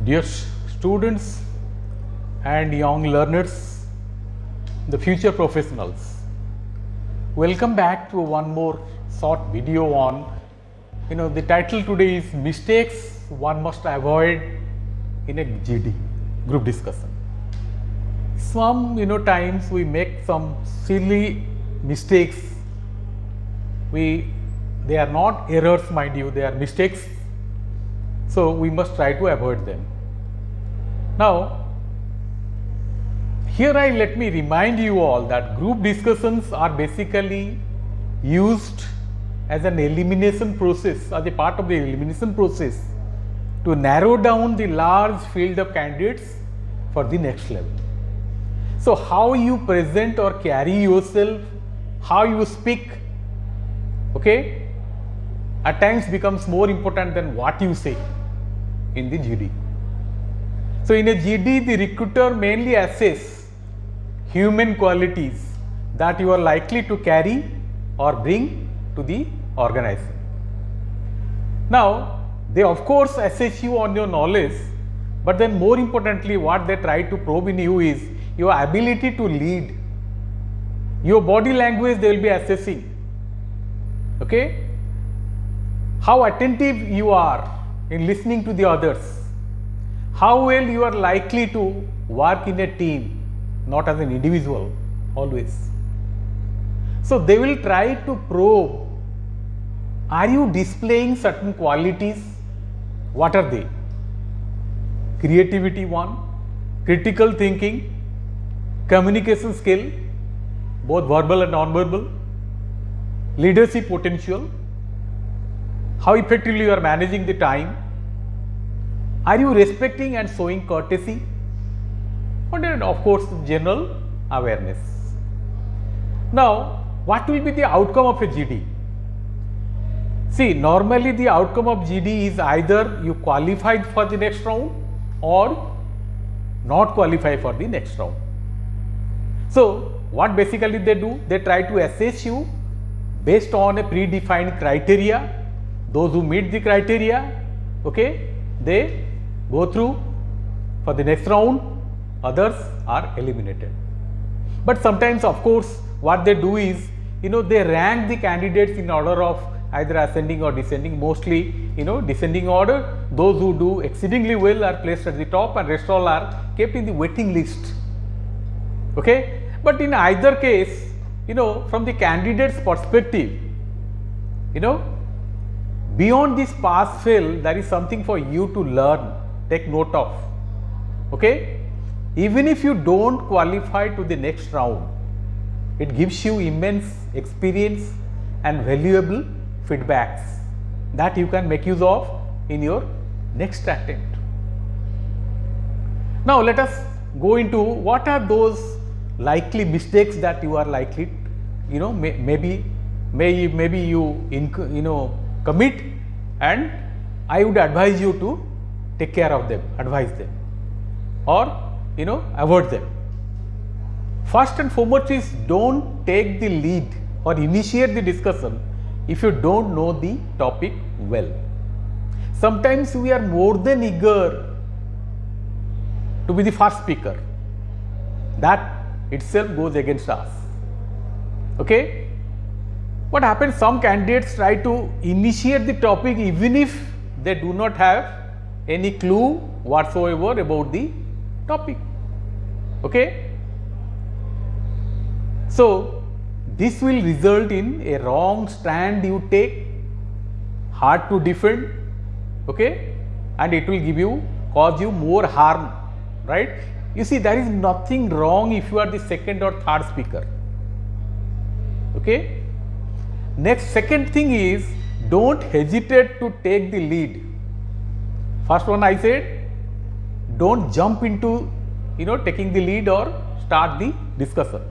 Dear students and young learners, the future professionals, welcome back to one more short video on, the title today is mistakes one must avoid in a GD, group discussion. Some, times we make some silly mistakes. They are not errors, mind you, they are mistakes. So we must try to avoid them. Now, here let me remind you all that group discussions are basically used as an elimination process, as a part of the elimination process to narrow down the large field of candidates for the next level. So how you present or carry yourself, how you speak, at times becomes more important than what you say in the GD. So in a GD, the recruiter mainly assess human qualities that you are likely to carry or bring to the organization. Now, they of course assess you on your knowledge, but then more importantly what they try to probe in you is your ability to lead. Your body language they will be assessing. How attentive you are in listening to the others. How well you are likely to work in a team, not as an individual always. So they will try to probe, are you displaying certain qualities? What are they? Creativity one, critical thinking, communication skill, both verbal and non-verbal, leadership potential, how effectively you are managing the time, are you respecting and showing courtesy, and then of course general awareness. Now, what will be the outcome of a GD? See, normally the outcome of GD is either you qualified for the next round or not qualify for the next round. So, what basically they do? They try to assess you based on a predefined criteria. Those who meet the criteria, they go through for the next round, others are eliminated. But sometimes of course what they do is, they rank the candidates in order of either ascending or descending, mostly descending order. Those who do exceedingly well are placed at the top and rest all are kept in the waiting list. But in either case, from the candidate's perspective, beyond this pass fail, there is something for you to learn, take note of. Even if you don't qualify to the next round, it gives you immense experience and valuable feedbacks that you can make use of in your next attempt. Now let us go into what are those likely mistakes that you are likely, maybe you commit, and I would advise you to take care of them, advise them, or avoid them. First and foremost is don't take the lead or initiate the discussion if you don't know the topic well. Sometimes we are more than eager to be the first speaker. That itself goes against us. What happens? Some candidates try to initiate the topic even if they do not have any clue whatsoever about the topic. So this will result in a wrong stand you take, hard to defend, and it will cause you more harm, right? You see, there is nothing wrong if you are the second or third speaker. Next, second thing is don't hesitate to take the lead. First one I said, don't jump into taking the lead or start the discussion.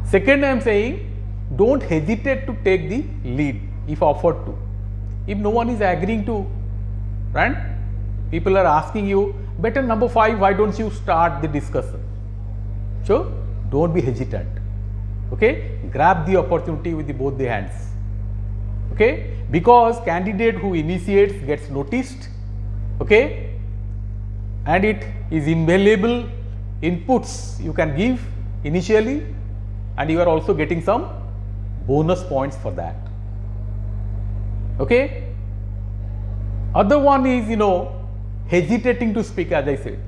Second, I am saying don't hesitate to take the lead if offered to. If no one is agreeing to, right? People are asking you, better number 5, why don't you start the discussion? So don't be hesitant. Grab the opportunity with both the hands. Because candidate who initiates gets noticed, and it is invaluable inputs you can give initially, and you are also getting some bonus points for that. Okay. Other one is, hesitating to speak, as I said.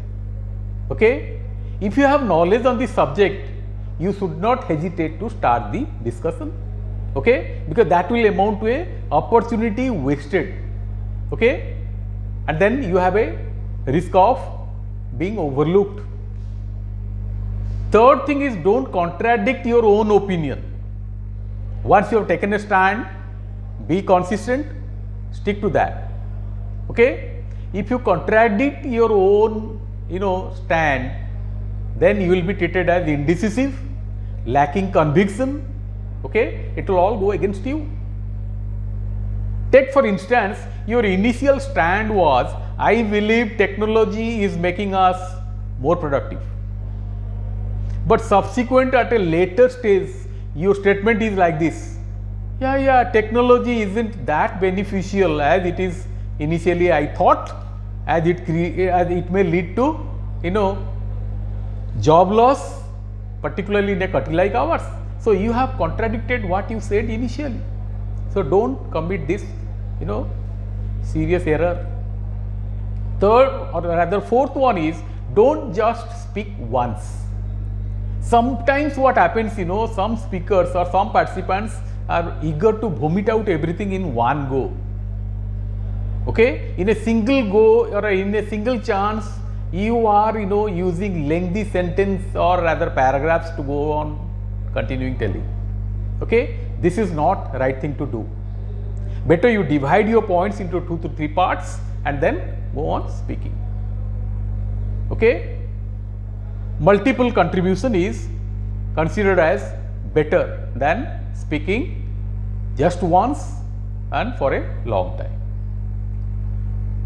Okay. If you have knowledge on the subject, you should not hesitate to start the discussion. Okay, because that will amount to a opportunity wasted. Okay, and then you have a risk of being overlooked. Third thing is, don't contradict your own opinion. Once you have taken a stand, be consistent, stick to that. Okay, if you contradict your own stand, then you will be treated as indecisive, lacking conviction. Okay, it will all go against you. Take for instance, your initial stand was, I believe technology is making us more productive. But subsequent at a later stage, your statement is like this: yeah, technology isn't that beneficial as it is initially I thought, as it may lead to job loss, particularly in a cut-like hours. So you have contradicted what you said initially. So don't commit this serious error. Third, or rather fourth one is, don't just speak once. Sometimes what happens, some speakers or some participants are eager to vomit out everything in one go. Okay, in a single go or in a single chance, you are using lengthy sentence or rather paragraphs to go on continuing telling. Okay, this is not right thing to do. Better you divide your points into 2 to 3 parts and then go on speaking. Okay, multiple contribution is considered as better than speaking just once and for a long time.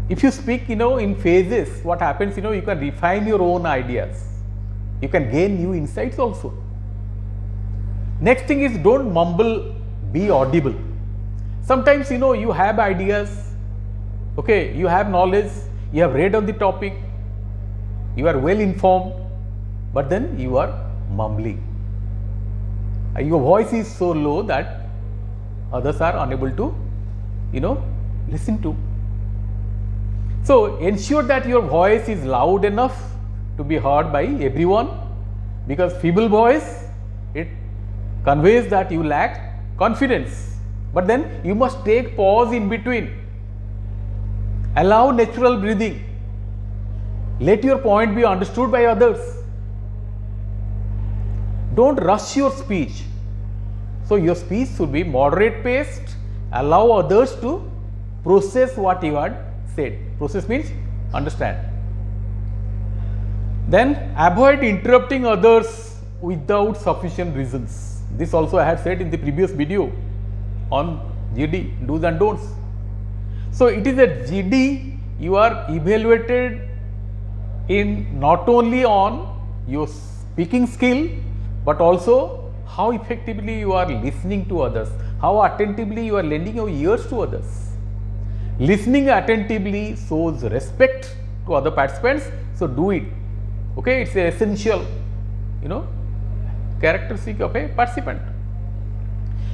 If you speak in phases, what happens, you can refine your own ideas, you can gain new insights also. Next thing is, don't mumble, be audible. Sometimes you have ideas, okay, you have knowledge, you have read on the topic, you are well informed, but then you are mumbling. Your voice is so low that others are unable to listen to. So ensure that your voice is loud enough to be heard by everyone, because feeble voice, it conveys that you lack confidence. But then you must take pause in between, allow natural breathing, let your point be understood by others. Don't rush your speech. So your speech should be moderate paced, allow others to process what you had said. Process means understand. Then avoid interrupting others without sufficient reasons. This also I had said in the previous video on GD, do's and don'ts. So it is a GD, you are evaluated in not only on your speaking skill, but also how effectively you are listening to others, how attentively you are lending your ears to others. Listening attentively shows respect to other participants, so do it. Okay, it's an essential, characteristic of a participant.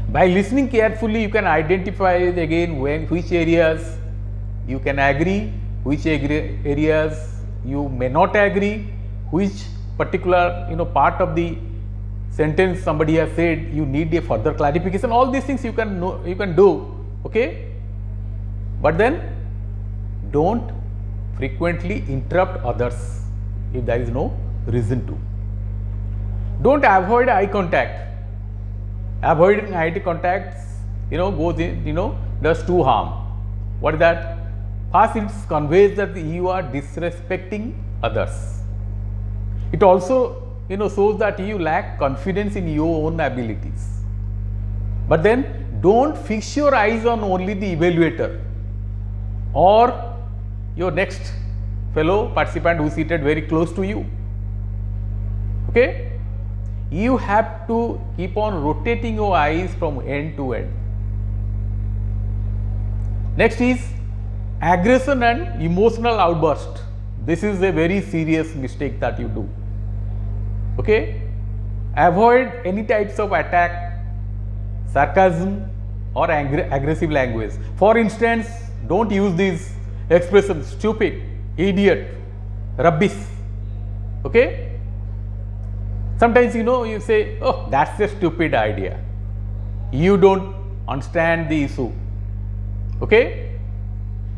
By listening carefully, you can identify again which areas you can agree, which areas you may not agree, which particular part of the sentence somebody has said you need a further clarification. All these things you can know, you can do. Okay, but then don't frequently interrupt others if there is no reason to. Don't avoid eye contact. Avoiding eye contact, goes in, does two harm. What is that? First, it conveys that you are disrespecting others. It also, shows that you lack confidence in your own abilities. But then, don't fix your eyes on only the evaluator or your next fellow participant who is seated very close to you. Okay? You have to keep on rotating your eyes from end to end. Next is aggression and emotional outburst. this is a very serious mistake that you do. Okay? Avoid any types of attack, sarcasm or aggressive language. For instance, don't use these expressions stupid, idiot, rubbish. Okay? Sometimes you say, oh, that's a stupid idea. You don't understand the issue. Okay?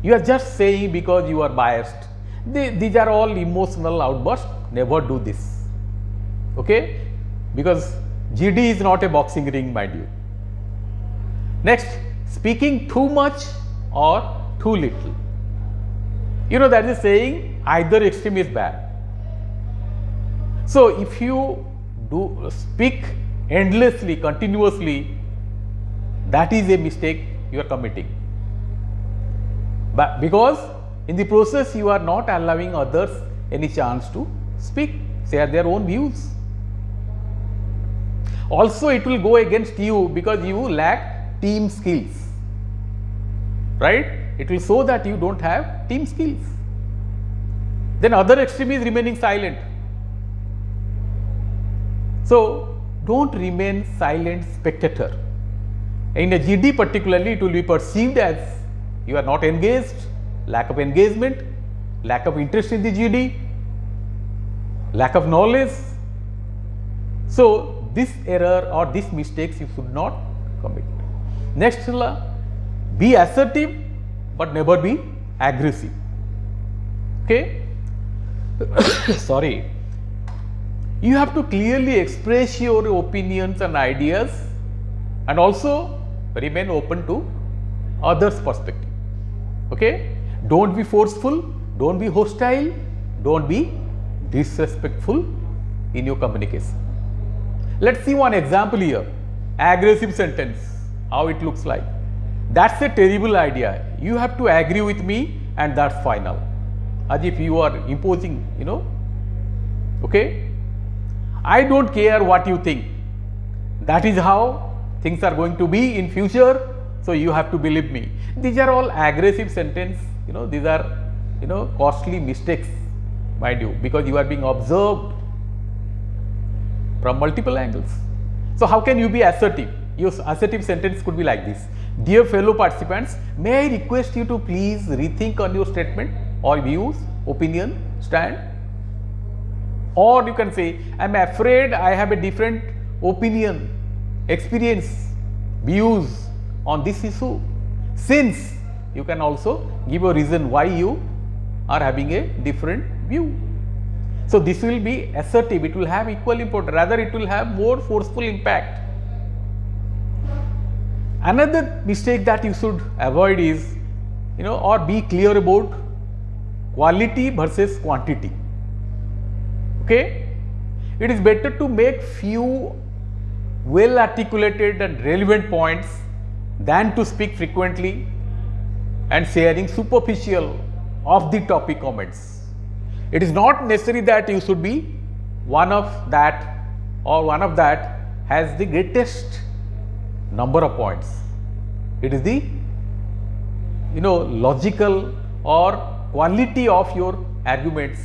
You are just saying because you are biased. These are all emotional outbursts. Never do this. Okay? Because GD is not a boxing ring, mind you. Next, speaking too much or too little. That is saying either extreme is bad. So, if you do speak endlessly, continuously, that is a mistake you are committing. But because in the process you are not allowing others any chance to speak, share their own views. Also, it will go against you because you lack team skills, right? It will show that you don't have team skills. Then other extreme is remaining silent. So, don't remain silent spectator. In a GD particularly, it will be perceived as you are not engaged, lack of engagement, lack of interest in the GD, lack of knowledge. So, this error or these mistakes you should not commit. Next, be assertive but never be aggressive. Okay? Sorry. You have to clearly express your opinions and ideas and also remain open to others' perspective. Okay? Don't be forceful, don't be hostile, don't be disrespectful in your communication. Let's see one example here. Aggressive sentence, how it looks like. That's a terrible idea. You have to agree with me and that's final. As if you are imposing, Okay? I don't care what you think. That is how things are going to be in future. So, you have to believe me. These are all aggressive sentence, these are, costly mistakes, mind you, because you are being observed from multiple angles. So, how can you be assertive? Your assertive sentence could be like this. Dear fellow participants, may I request you to please rethink on your statement or views, opinion, stand. Or you can say, I am afraid I have a different opinion, experience, views on this issue. Since you can also give a reason why you are having a different view. So, this will be assertive, it will have equal importance, rather it will have more forceful impact. Another mistake that you should avoid is, or be clear about quality versus quantity. Okay? It is better to make few well articulated and relevant points than to speak frequently and sharing superficial off the topic comments. It is not necessary that you should be one of that or one of that has the greatest number of points. It is the logical or quality of your arguments,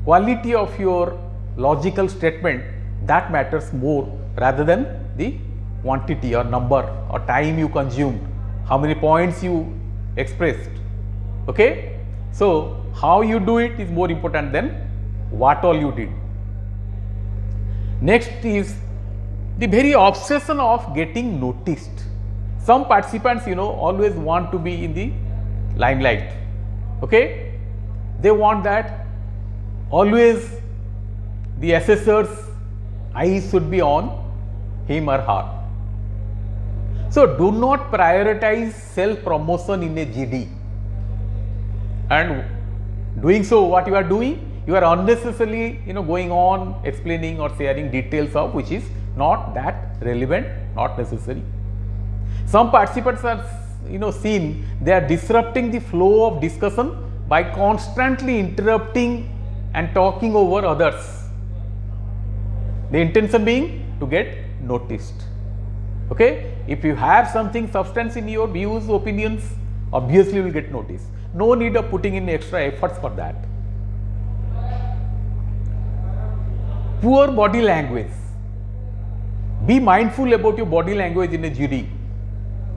quality of your logical statement that matters more rather than the quantity or number or time you consumed, how many points you expressed. Okay? So, how you do it is more important than what all you did. Next is the very obsession of getting noticed. Some participants, always want to be in the limelight. Okay? They want that always the assessor's eyes should be on him or her. So, do not prioritize self promotion in a GD, and doing so what you are doing, you are unnecessarily going on explaining or sharing details of which is not that relevant, not necessary. Some participants are seen they are disrupting the flow of discussion by constantly interrupting and talking over others. The intention being to get noticed. Okay? If you have something substance in your views, opinions, obviously you will get noticed. No need of putting in extra efforts for that. poor body language. Be mindful about your body language in a GD.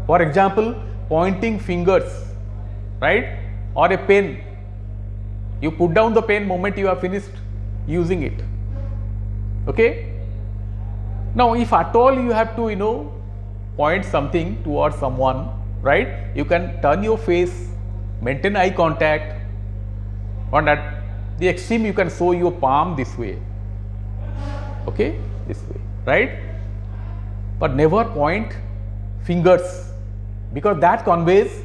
For example, pointing fingers, right? Or a pen. You put down the pen moment you have finished using it. Okay? Now, if at all you have to, point something towards someone, right? You can turn your face, maintain eye contact, or at the extreme you can show your palm this way. Okay? This way, right? But never point fingers, because that conveys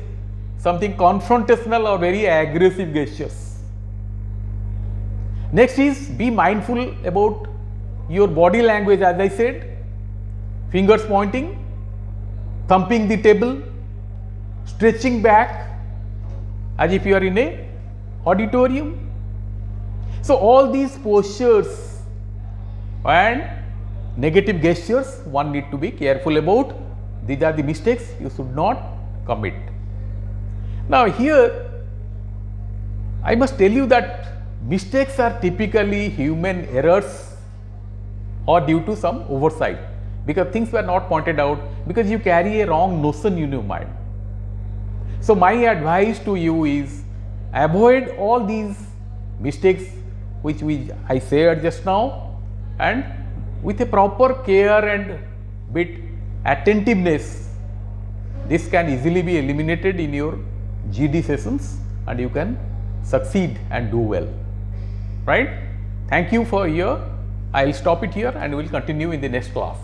something confrontational or very aggressive gestures. Next is be mindful about your body language, as I said, fingers pointing, thumping the table, stretching back as if you are in a auditorium. So all these postures and negative gestures one need to be careful about. These are the mistakes you should not commit. Now here I must tell you that mistakes are typically human errors or due to some oversight, because things were not pointed out, because you carry a wrong notion in your mind. So my advice to you is avoid all these mistakes which I said just now, and with a proper care and bit attentiveness, this can easily be eliminated in your GD sessions and you can succeed and do well, right? Thank you for your. I will stop it here and we will continue in the next class.